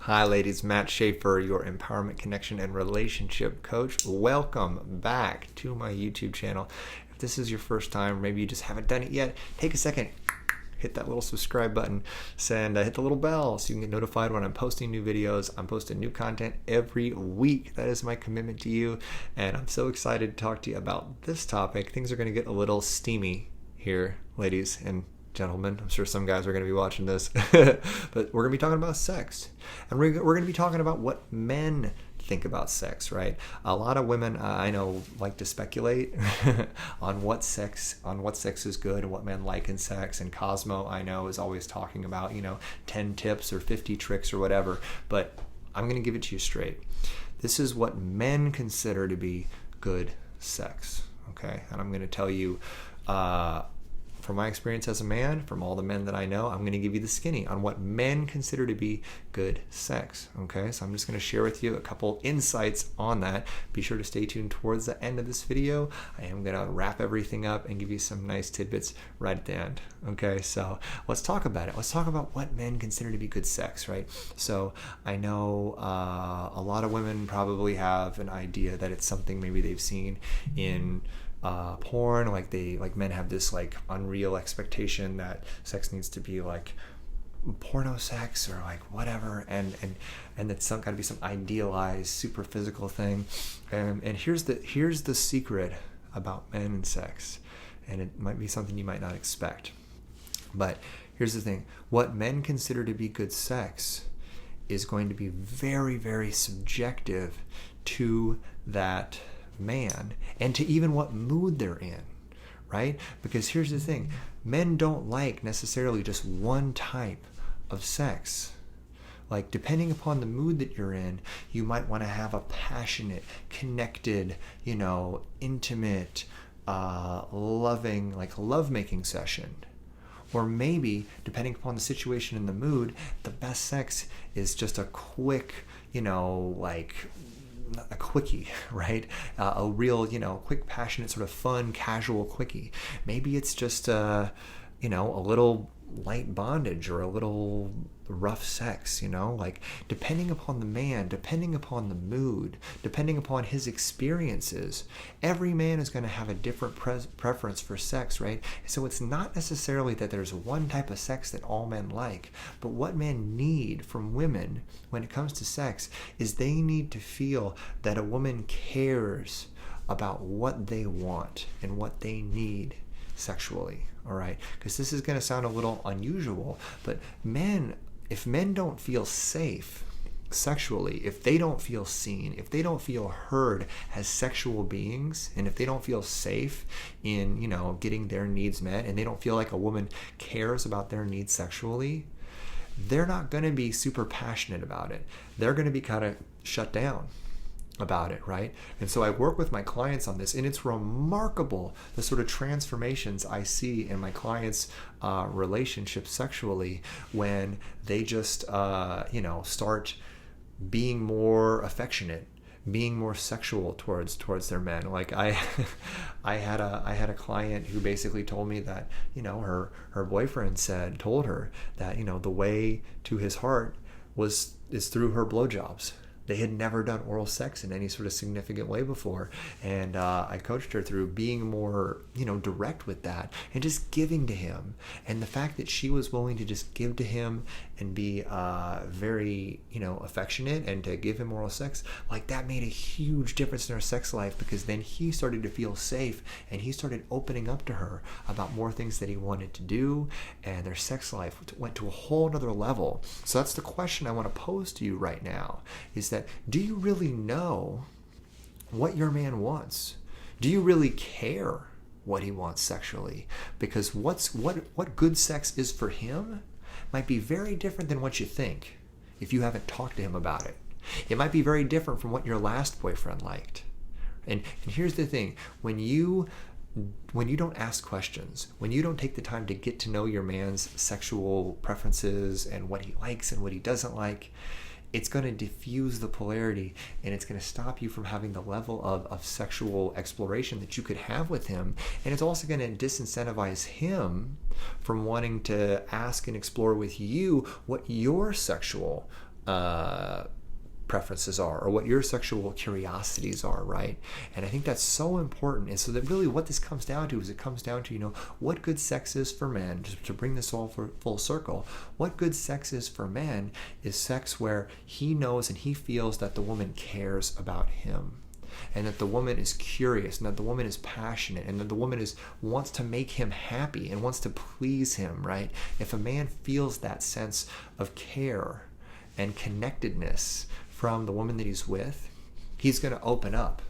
Hi, ladies. Matt Schaefer, your empowerment, connection, and relationship coach. Welcome back to my YouTube channel. If this is your first time, or maybe you just haven't done it yet, take a second, hit that little subscribe button, and hit the little bell so you can get notified when I'm posting new videos. I'm posting new content every week. That is my commitment to you, and I'm so excited to talk to you about this topic. Things are going to get a little steamy here, ladies and gentlemen. I'm sure some guys are going to be watching this, but we're going to be talking about sex, and we're going to be talking about what men think about sex, right? A lot of women I know like to speculate on what sex is good and what men like in sex. And Cosmo, I know, is always talking about 10 tips or 50 tricks or whatever. But I'm going to give it to you straight. This is what men consider to be good sex, okay? And I'm going to tell you. From my experience as a man, from all the men that I know, I'm going to give you the skinny on what men consider to be good sex. Okay, so I'm just going to share with you a couple insights on that. Be sure to stay tuned towards the end of this video. I am going to wrap everything up and give you some nice tidbits right at the end. Okay, so let's talk about it. Let's talk about what men consider to be good sex, right? So I know a lot of women probably have an idea that it's something maybe they've seen in porn, like men have this like unreal expectation that sex needs to be like porno sex or like whatever, and that's got to be some idealized super physical thing. And here's the secret about men and sex, and it might be something you might not expect, but here's the thing: what men consider to be good sex is going to be very, very subjective to that man and to even what mood they're in, right? Because here's the thing: men don't like necessarily just one type of sex. Like, depending upon the mood that you're in, you might want to have a passionate, connected, intimate, loving, like lovemaking session. Or maybe, depending upon the situation and the mood, the best sex is just a quick, a quickie, right? A real, quick, passionate, sort of fun, casual quickie. Maybe it's just, a little light bondage or a little rough sex, like depending upon the man, depending upon the mood, depending upon his experiences, every man is going to have a different preference for sex, right? So it's not necessarily that there's one type of sex that all men like, but what men need from women when it comes to sex is they need to feel that a woman cares about what they want and what they need sexually, all right? Because this is going to sound a little unusual, but if men don't feel safe sexually, if they don't feel seen, if they don't feel heard as sexual beings, and if they don't feel safe in, getting their needs met, and they don't feel like a woman cares about their needs sexually, they're not going to be super passionate about it. They're going to be kind of shut down about it, right? And so I work with my clients on this, and it's remarkable the sort of transformations I see in my clients' relationships sexually when they just start being more affectionate, being more sexual towards their men. Like I had a client who basically told me that her boyfriend told her that the way to his heart is through her blowjobs. They had never done oral sex in any sort of significant way before. And I coached her through being more, direct with that and just giving to him. And the fact that she was willing to just give to him and be very, affectionate and to give him oral sex, like that made a huge difference in her sex life, because then he started to feel safe and he started opening up to her about more things that he wanted to do, and their sex life went to a whole other level. So that's the question I want to pose to you right now, is that do you really know what your man wants? Do you really care what he wants sexually? Because what good sex is for him might be very different than what you think if you haven't talked to him about it. It might be very different from what your last boyfriend liked. And here's the thing: when you don't ask questions, when you don't take the time to get to know your man's sexual preferences and what he likes and what he doesn't like, it's going to diffuse the polarity, and it's going to stop you from having the level of sexual exploration that you could have with him. And it's also going to disincentivize him from wanting to ask and explore with you what your sexual preferences are, or what your sexual curiosities are, right? And I think that's so important. And so that really what this comes down to is it comes down to, what good sex is for men, just to bring this all for full circle. What good sex is for men is sex where he knows and he feels that the woman cares about him, and that the woman is curious, and that the woman is passionate, and that the woman wants to make him happy and wants to please him, right? If a man feels that sense of care and connectedness from the woman that he's with, he's going to open up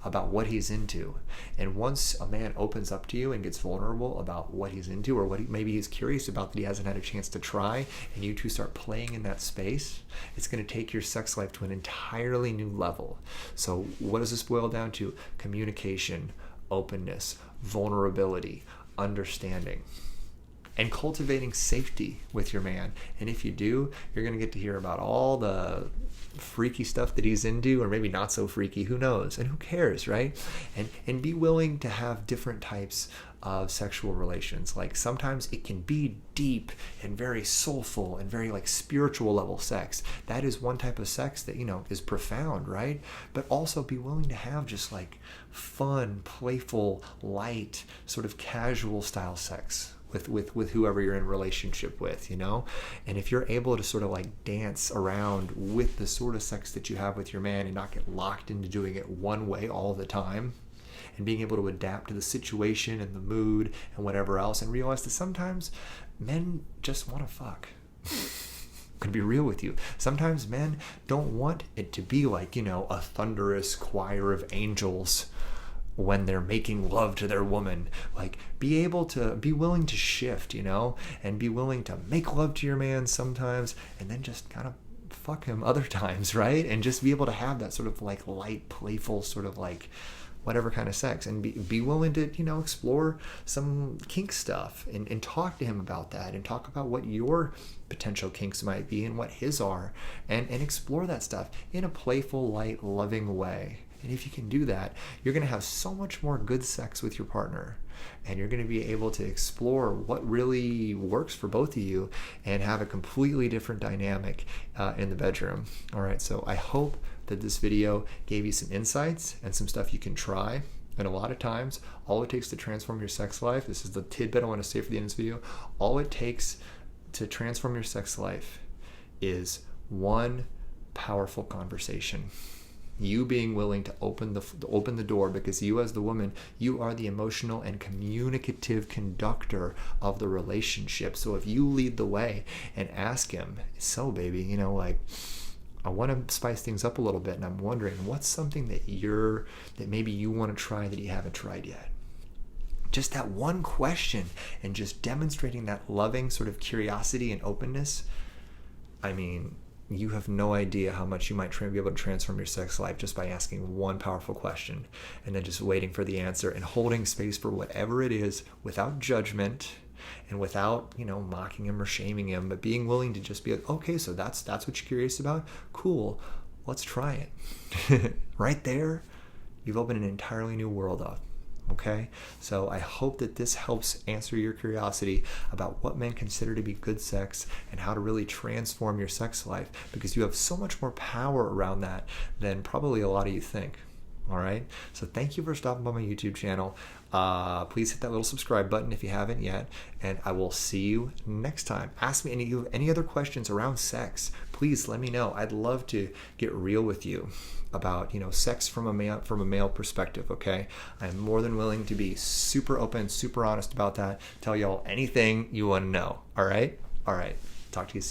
about what he's into. And once a man opens up to you and gets vulnerable about what he's into, or what maybe he's curious about that he hasn't had a chance to try, and you two start playing in that space, it's going to take your sex life to an entirely new level. So what does this boil down to? Communication, openness, vulnerability, understanding, and cultivating safety with your man. And if you do, you're going to get to hear about all the freaky stuff that he's into, or maybe not so freaky, who knows, and who cares, right? And be willing to have different types of sexual relations. Like sometimes it can be deep and very soulful and very like spiritual level sex. That is one type of sex that, is profound, right? But also be willing to have just like fun, playful, light, sort of casual style sex with whoever you're in relationship with, and if you're able to sort of like dance around with the sort of sex that you have with your man and not get locked into doing it one way all the time, and being able to adapt to the situation and the mood and whatever else, and realize that sometimes men just want to fuck. I'm gonna be real with you. Sometimes men don't want it to be like, a thunderous choir of angels when they're making love to their woman. Like, be willing to shift, and be willing to make love to your man sometimes, and then just kind of fuck him other times, right? And just be able to have that sort of like light, playful, sort of like whatever kind of sex, and be willing to, explore some kink stuff, and talk to him about that, and talk about what your potential kinks might be and what his are, and explore that stuff in a playful, light, loving way. And if you can do that, you're going to have so much more good sex with your partner, and you're going to be able to explore what really works for both of you and have a completely different dynamic in the bedroom. All right, so I hope that this video gave you some insights and some stuff you can try. And a lot of times, all it takes to transform your sex life, this is the tidbit I want to say for the end of this video, all it takes to transform your sex life is one powerful conversation. You being willing to open the door, because you as the woman, you are the emotional and communicative conductor of the relationship. So if you lead the way and ask him, so baby, I want to spice things up a little bit, and I'm wondering what's something that maybe you want to try that you haven't tried yet. Just that one question, and just demonstrating that loving sort of curiosity and openness. I mean, you have no idea how much you might be able to transform your sex life just by asking one powerful question, and then just waiting for the answer and holding space for whatever it is without judgment and without, mocking him or shaming him, but being willing to just be like, okay, so that's what you're curious about? Cool, let's try it. Right there, you've opened an entirely new world up. Okay, so I hope that this helps answer your curiosity about what men consider to be good sex and how to really transform your sex life, because you have so much more power around that than probably a lot of you think. All right, so thank you for stopping by my YouTube channel. Please hit that little subscribe button if you haven't yet, and I will see you next time. Ask me any other questions around sex. Please let me know. I'd love to get real with you about sex from a male perspective. Okay, I'm more than willing to be super open, super honest about that. Tell y'all anything you want to know. All right, talk to you soon.